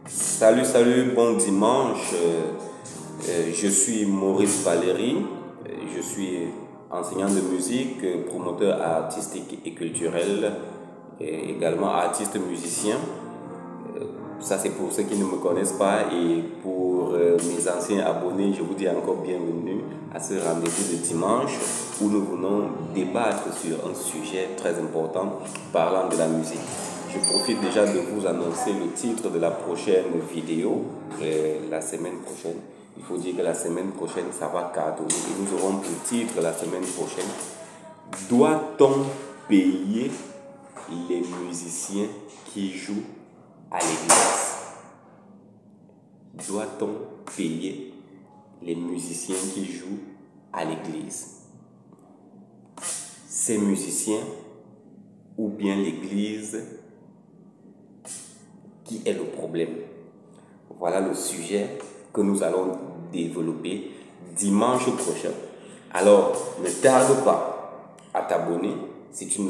Salut, salut, bon dimanche. Je suis Maurice Valéry. Je suis enseignant de musique, promoteur artistique et culturel, et également artiste musicien. Ça, c'est pour ceux qui ne me connaissent pas. Et pour mes anciens abonnés, je vous dis encore bienvenue à ce rendez-vous de dimanche où nous venons débattre sur un sujet très important parlant de la musique. Je profite déjà de vous annoncer le titre de la prochaine vidéo, la semaine prochaine. Il faut dire que la semaine prochaine, ça va cartonner. Et nous aurons pour titre la semaine prochaine: doit-on payer les musiciens qui jouent à l'église? Doit-on payer les musiciens qui jouent à l'église? Ces musiciens ou bien l'église, qui est le problème? Voilà le sujet que nous allons développer dimanche prochain. Alors, ne tarde pas à t'abonner. Si tu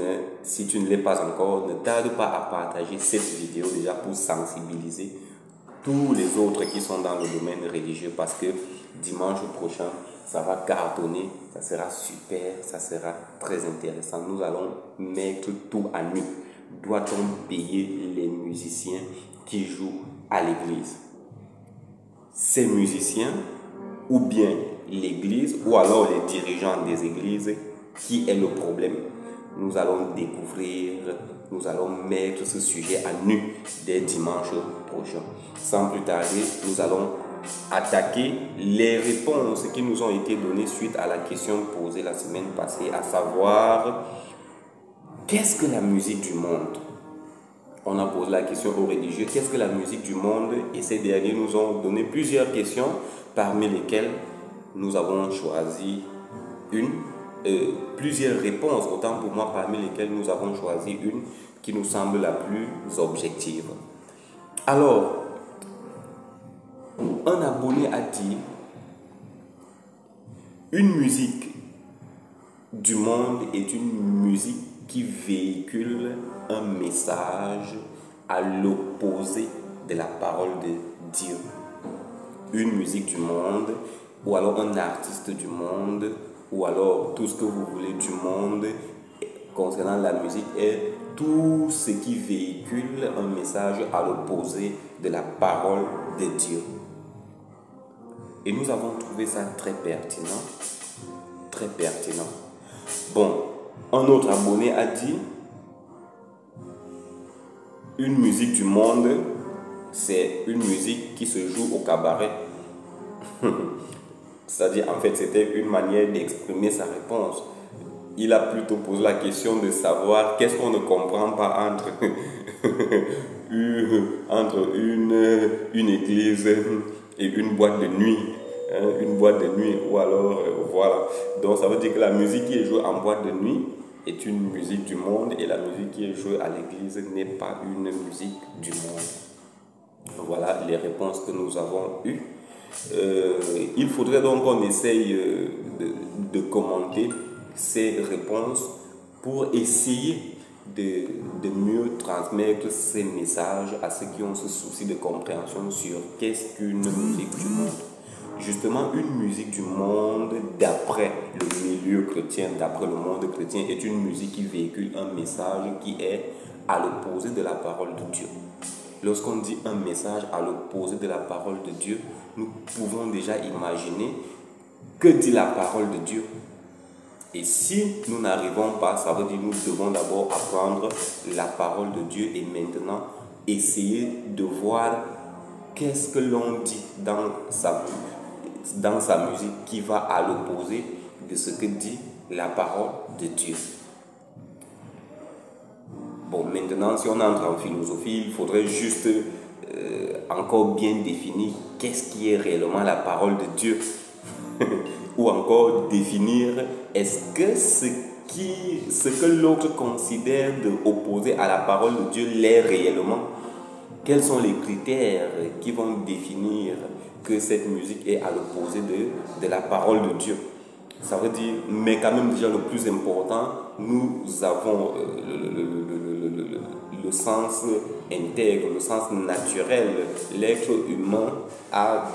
ne l'es pas encore, ne tarde pas à partager cette vidéo déjà pour sensibiliser tous les autres qui sont dans le domaine religieux, parce que dimanche prochain, ça va cartonner, ça sera super, ça sera très intéressant. Nous allons mettre tout à nu. Doit-on payer les musiciens qui jouent à l'église? Ces musiciens ou bien l'église ou alors les dirigeants des églises, qui est le problème? Nous allons découvrir, nous allons mettre ce sujet à nu dès dimanche prochain. Sans plus tarder, nous allons attaquer les réponses qui nous ont été données suite à la question posée la semaine passée, à savoir: qu'est-ce que la musique du monde? On a posé la question aux religieux: qu'est-ce que la musique du monde? Et ces derniers nous ont donné plusieurs questions, parmi lesquelles nous avons choisi plusieurs réponses, autant pour moi, parmi lesquelles nous avons choisi une qui nous semble la plus objective. Alors, un abonné a dit: une musique du monde est une musique qui véhicule un message à l'opposé de la parole de Dieu. Une musique du monde, ou alors un artiste du monde, ou alors tout ce que vous voulez du monde concernant la musique, est tout ce qui véhicule un message à l'opposé de la parole de Dieu. Et nous avons trouvé ça très pertinent. Très pertinent. Bon, un autre abonné a dit: une musique du monde, c'est une musique qui se joue au cabaret. C'est-à-dire, en fait, c'était une manière d'exprimer sa réponse. Il a plutôt posé la question de savoir qu'est-ce qu'on ne comprend pas entre, entre une église et une boîte de nuit. Une boîte de nuit, ou alors, voilà. Donc, ça veut dire que la musique qui est jouée en boîte de nuit est une musique du monde, et la musique qui est jouée à l'église n'est pas une musique du monde. Voilà les réponses que nous avons eues. Il faudrait donc qu'on essaye de commenter ces réponses pour essayer de mieux transmettre ces messages à ceux qui ont ce souci de compréhension sur qu'est-ce qu'une musique du monde. Justement, une musique du monde, d'après le milieu chrétien, d'après le monde chrétien, est une musique qui véhicule un message qui est à l'opposé de la parole de Dieu. Lorsqu'on dit un message à l'opposé de la parole de Dieu, nous pouvons déjà imaginer que dit la parole de Dieu. Et si nous n'arrivons pas, ça veut dire que nous devons d'abord apprendre la parole de Dieu et maintenant essayer de voir qu'est-ce que l'on dit dans sa musique qui va à l'opposé de ce que dit la parole de Dieu. Bon, maintenant, si on entre en philosophie, il faudrait juste encore bien définir qu'est-ce qui est réellement la parole de Dieu. Ou encore définir, est-ce que ce que l'autre considère d'opposé à la parole de Dieu l'est réellement? Quels sont les critères qui vont définir que cette musique est à l'opposé de la parole de Dieu? Ça veut dire, mais quand même déjà le plus important, nous avons le sens intègre, le sens naturel. L'être humain a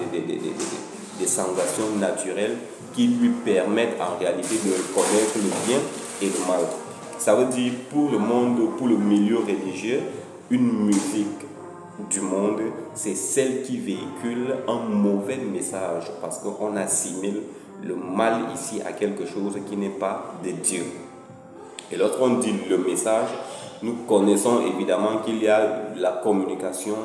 des sensations naturelles qui lui permettent en réalité de reconnaître le bien et le mal. Ça veut dire pour le monde, pour le milieu religieux, une musique du monde, c'est celle qui véhicule un mauvais message parce qu'on assimile le mal ici à quelque chose qui n'est pas de Dieu. Et lorsqu'on dit le message, nous connaissons évidemment qu'il y a la communication,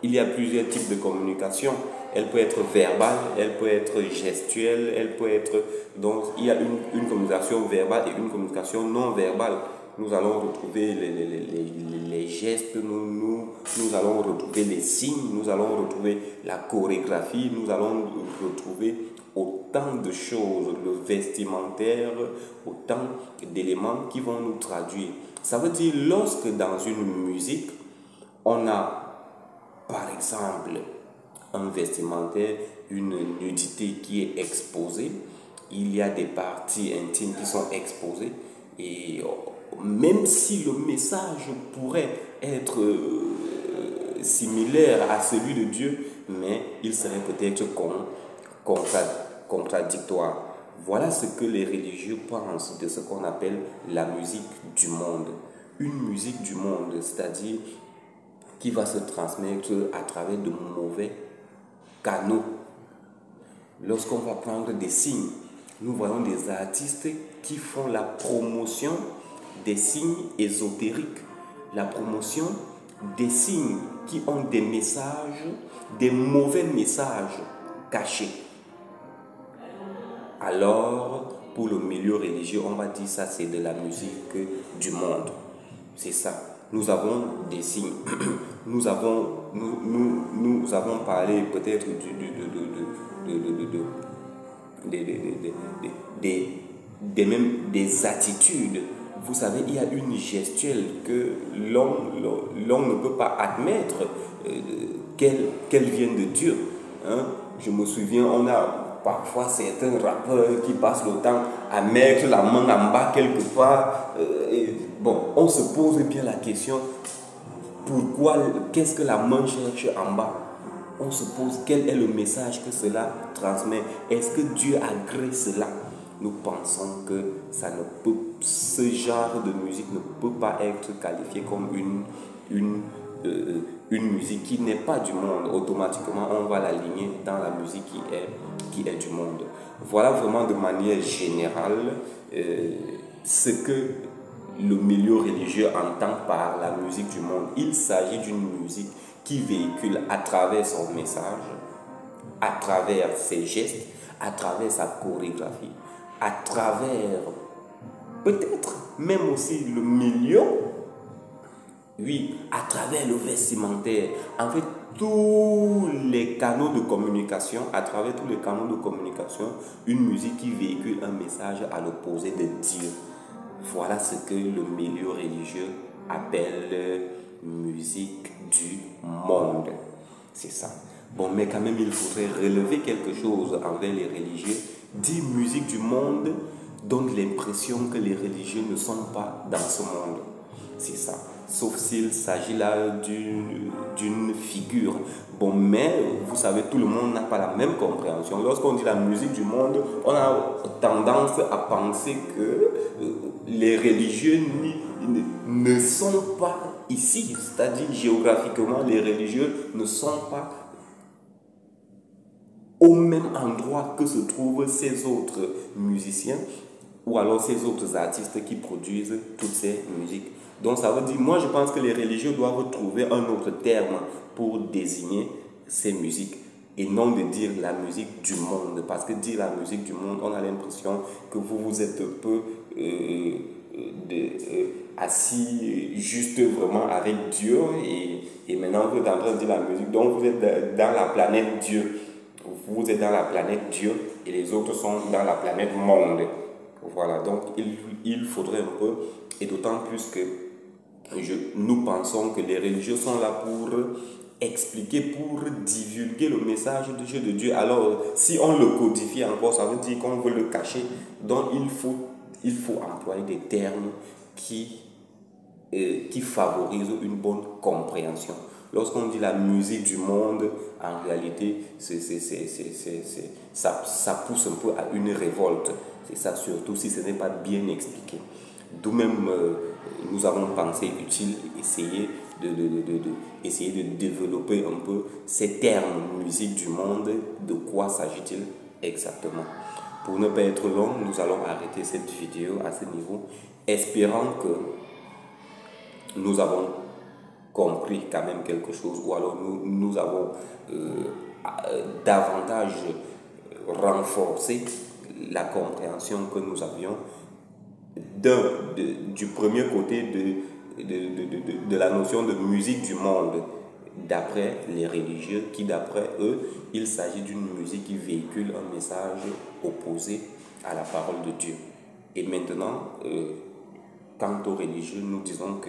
il y a plusieurs types de communication. Elle peut être verbale, elle peut être gestuelle, elle peut être... Donc il y a une communication verbale et une communication non verbale. Nous allons retrouver les gestes, nous allons retrouver les signes, nous allons retrouver la chorégraphie, nous allons retrouver autant de choses, le vestimentaire, autant d'éléments qui vont nous traduire. Ça veut dire lorsque dans une musique, on a par exemple un vestimentaire, une nudité qui est exposée, il y a des parties intimes qui sont exposées et même si le message pourrait être similaire à celui de Dieu, mais il serait peut-être contradictoire. Voilà ce que les religieux pensent de ce qu'on appelle la musique du monde. Une musique du monde, c'est-à-dire qui va se transmettre à travers de mauvais canaux. Lorsqu'on va prendre des signes, nous voyons des artistes qui font la promotion des signes ésotériques, la promotion des signes qui ont des messages, des mauvais messages cachés. Alors, pour le milieu religieux, on va dire ça, c'est de la musique du monde. C'est ça. Nous avons des signes. Nous avons parlé peut-être des attitudes. Vous savez, il y a une gestuelle que l'on ne peut pas admettre qu'elle vienne de Dieu. Hein? Je me souviens, on a parfois certains rappeurs qui passent le temps à mettre la main en bas quelque part. Bon, on se pose bien la question, pourquoi, qu'est-ce que la main cherche en bas? On se pose quel est le message que cela transmet. Est-ce que Dieu agrée cela? Nous pensons que ce genre de musique ne peut pas être qualifié comme une musique qui n'est pas du monde. Automatiquement, on va l'aligner dans la musique qui est du monde. Voilà vraiment de manière générale ce que le milieu religieux entend par la musique du monde. Il s'agit d'une musique qui véhicule à travers son message, à travers ses gestes, à travers sa chorégraphie, à travers peut-être même aussi le milieu, oui, à travers le vestimentaire. En fait, tous les canaux de communication, à travers tous les canaux de communication, une musique qui véhicule un message à l'opposé de Dieu. Voilà ce que le milieu religieux appelle musique du monde. C'est ça. Bon, mais quand même, il faudrait relever quelque chose envers les religieux. Dire musique du monde donne l'impression que les religieux ne sont pas dans ce monde. C'est ça. Sauf s'il s'agit là d'une figure. Bon, mais vous savez, tout le monde n'a pas la même compréhension. Lorsqu'on dit la musique du monde, on a tendance à penser que les religieux ne sont pas ici. C'est-à-dire, géographiquement, les religieux ne sont pas au même endroit que se trouvent ces autres musiciens ou alors ces autres artistes qui produisent toutes ces musiques. Donc ça veut dire, moi je pense que les religieux doivent trouver un autre terme pour désigner ces musiques et non de dire la musique du monde. Parce que dire la musique du monde, on a l'impression que vous êtes un peu assis juste vraiment avec Dieu et maintenant vous êtes en train de dire la musique. Donc vous êtes dans la planète Dieu. Vous êtes dans la planète Dieu et les autres sont dans la planète monde. Voilà, donc il faudrait un peu, et d'autant plus que nous pensons que les religieux sont là pour expliquer, pour divulguer le message de Dieu. Alors, si on le codifie encore, ça veut dire qu'on veut le cacher. Donc, il faut employer des termes qui qui favorise une bonne compréhension. Lorsqu'on dit la musique du monde, en réalité, ça pousse un peu à une révolte. C'est ça, surtout si ce n'est pas bien expliqué. D'où même, nous avons pensé utile essayer de développer un peu ces termes musique du monde. De quoi s'agit-il exactement? Pour ne pas être long, nous allons arrêter cette vidéo à ce niveau, espérant que nous avons compris quand même quelque chose, ou alors nous avons davantage renforcé la compréhension que nous avions du premier côté de la notion de musique du monde, d'après les religieux, qui d'après eux, il s'agit d'une musique qui véhicule un message opposé à la parole de Dieu. Et maintenant, quant aux religieux, nous disons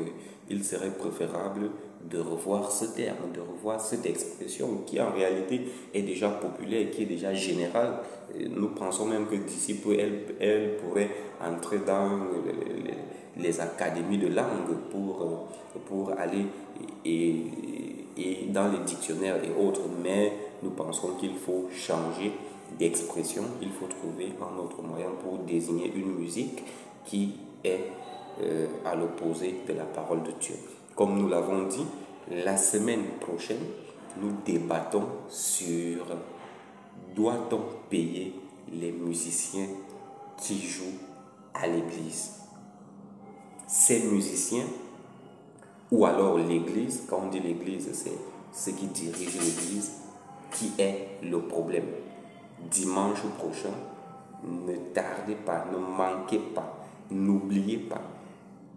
qu'il serait préférable de revoir ce terme, de revoir cette expression qui en réalité est déjà populaire, qui est déjà générale. Nous pensons même que d'ici peu, elle pourrait entrer dans les académies de langue pour aller et dans les dictionnaires et autres. Mais nous pensons qu'il faut changer d'expression, il faut trouver un autre moyen pour désigner une musique qui est à l'opposé de la parole de Dieu. Comme nous l'avons dit, la semaine prochaine, nous débattons sur doit-on payer les musiciens qui jouent à l'église? Ces musiciens, ou alors l'église, quand on dit l'église, c'est ceux qui dirigent l'église, qui est le problème. Dimanche prochain, ne tardez pas, ne manquez pas, n'oubliez pas.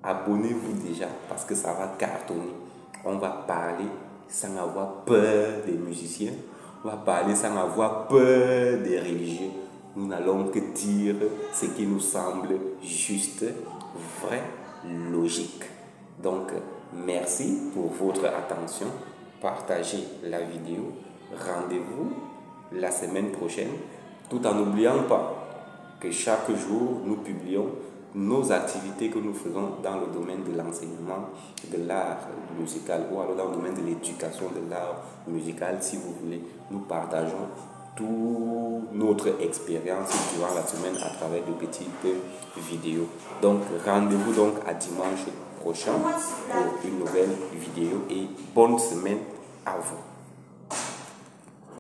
Abonnez-vous déjà parce que ça va cartonner. On va parler sans avoir peur des musiciens. On va parler sans avoir peur des religieux. Nous n'allons que dire ce qui nous semble juste, vrai, logique. Donc, merci pour votre attention. Partagez la vidéo. Rendez-vous la semaine prochaine, tout en n'oubliant pas que chaque jour, nous publions nos activités que nous faisons dans le domaine de l'enseignement de l'art musical ou alors dans le domaine de l'éducation de l'art musical. Si vous voulez, nous partageons toute notre expérience durant la semaine à travers de petites vidéos. Donc, rendez-vous donc à dimanche prochain pour une nouvelle vidéo et bonne semaine à vous.